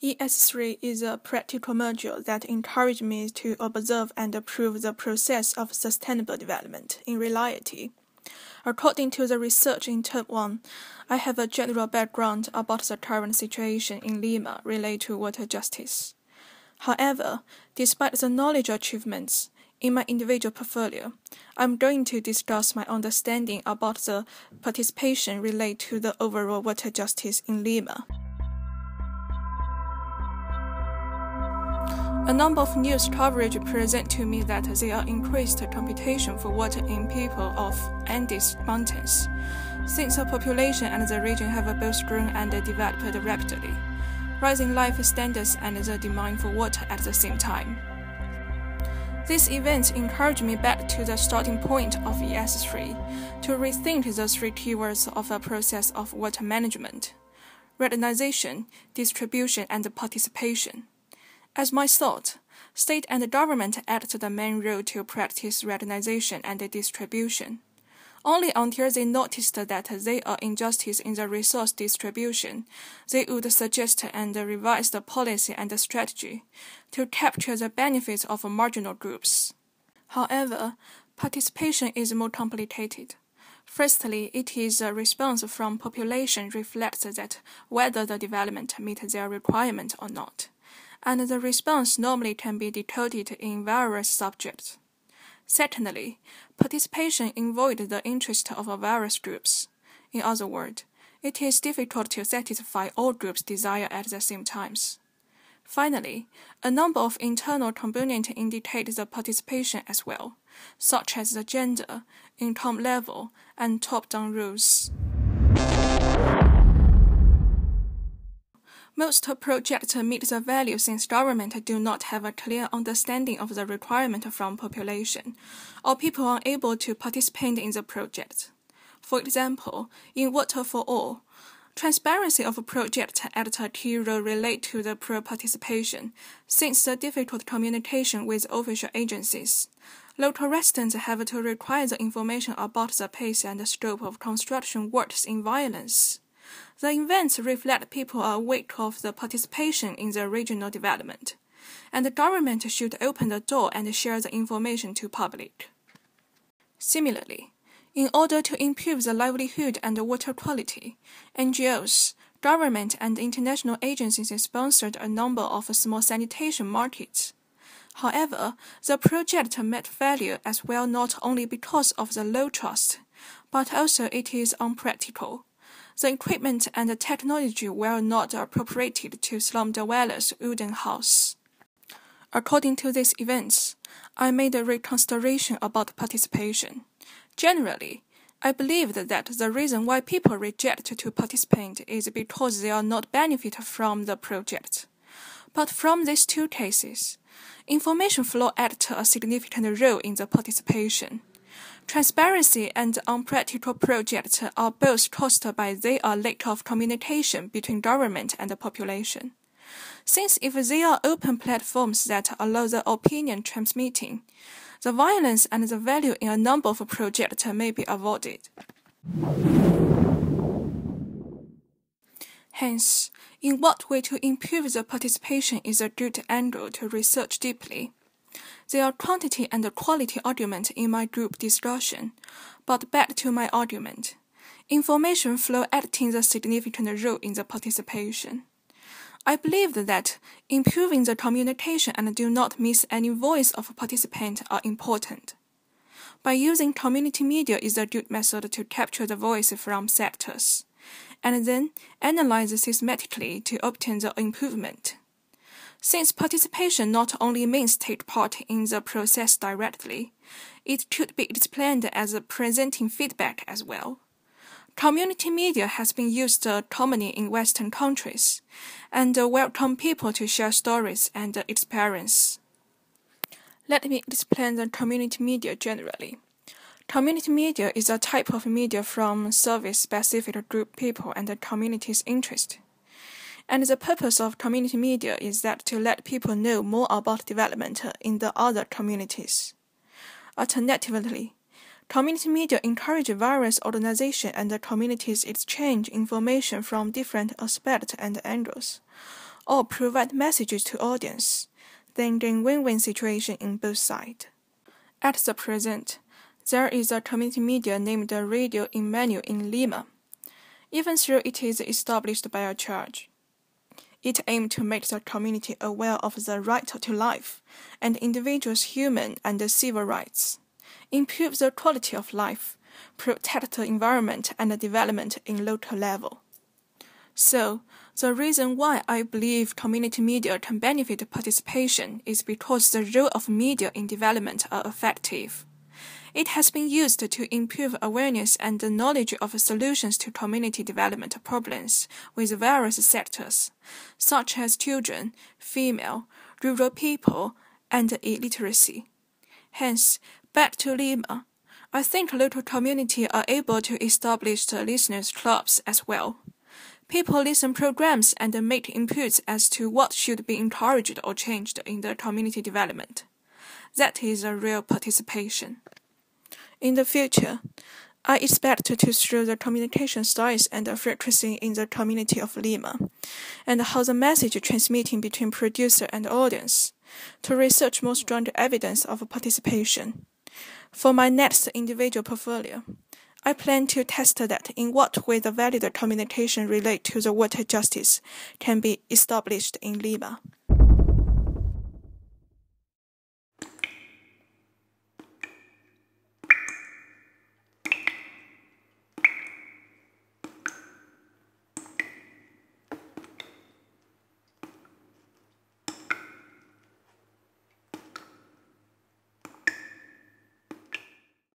ES3 is a practical module that encourages me to observe and approve the process of sustainable development in reality. According to the research in Term 1, I have a general background about the current situation in Lima related to water justice. However, despite the knowledge achievements in my individual portfolio, I'm going to discuss my understanding about the participation related to the overall water justice in Lima. A number of news coverage present to me that there are increased competition for water in people of Andes Mountains, since the population and the region have both grown and developed rapidly, rising life standards and the demand for water at the same time. These events encourage me back to the starting point of ES3 to rethink the three keywords of the process of water management: recognition, distribution, and participation. As my thought, state and government act the main role to practice recognition and distribution. Only until they noticed that there are injustices in the resource distribution, they would suggest and revise the policy and the strategy to capture the benefits of marginal groups. However, participation is more complicated. Firstly, it is a response from population reflects that whether the development meets their requirement or not, and the response normally can be decoded in various subjects. Secondly, participation involves the interest of various groups. In other words, it is difficult to satisfy all groups' desire at the same time. Finally, a number of internal components indicate the participation as well, such as the gender, income level, and top-down rules. Most projects meet the value since government do not have a clear understanding of the requirement from population, or people are unable to participate in the project. For example, in Water for All, transparency of a project at a key role related to the pro-participation, since the difficult communication with official agencies. Local residents have to require the information about the pace and scope of construction works in violence. The events reflect people are aware of the participation in the regional development, and the government should open the door and share the information to public. Similarly, in order to improve the livelihood and water quality, NGOs, government, and international agencies sponsored a number of small sanitation markets. However, the project met failure as well not only because of the low trust, but also it is unpractical. The equipment and the technology were not appropriated to slum dwellers' wooden house. According to these events, I made a reconsideration about participation. Generally, I believed that the reason why people reject to participate is because they are not benefit from the project. But from these two cases, information flow acted a significant role in the participation. Transparency and unpractical projects are both caused by their lack of communication between government and the population. Since if there are open platforms that allow the opinion transmitting, the violence and the value in a number of projects may be avoided. Hence, in what way to improve the participation is a good angle to research deeply. There are quantity and quality arguments in my group discussion, but back to my argument. Information flow acting a significant role in the participation. I believe that improving the communication and do not miss any voice of participant are important. By using community media is a good method to capture the voice from sectors, and then analyze systematically to obtain the improvement. Since participation not only means take part in the process directly, it could be explained as presenting feedback as well. Community media has been used commonly in Western countries, and welcome people to share stories and experience. Let me explain the community media generally. Community media is a type of media from service-specific group people and the community's interest. And the purpose of community media is that to let people know more about development in the other communities. Alternatively, community media encourage various organizations and communities exchange information from different aspects and angles, or provide messages to audience, then gain win-win situation in both sides. At the present, there is a community media named Radio Emmanuel in Lima. Even though it is established by a church, it aims to make the community aware of the right to life and individuals' human and civil rights, improve the quality of life, protect the environment and development in local level. So, the reason why I believe community media can benefit participation is because the role of media in development are effective. It has been used to improve awareness and the knowledge of solutions to community development problems with various sectors, such as children, female, rural people, and illiteracy. Hence, back to Lima, I think local communities are able to establish the listeners' clubs as well. People listen programs and make inputs as to what should be encouraged or changed in the community development. That is a real participation. In the future, I expect to show the communication styles and the frequency in the community of Lima, and how the message transmitting between producer and audience, to research more stronger evidence of participation. For my next individual portfolio, I plan to test that in what way the valid communication related to the water justice can be established in Lima.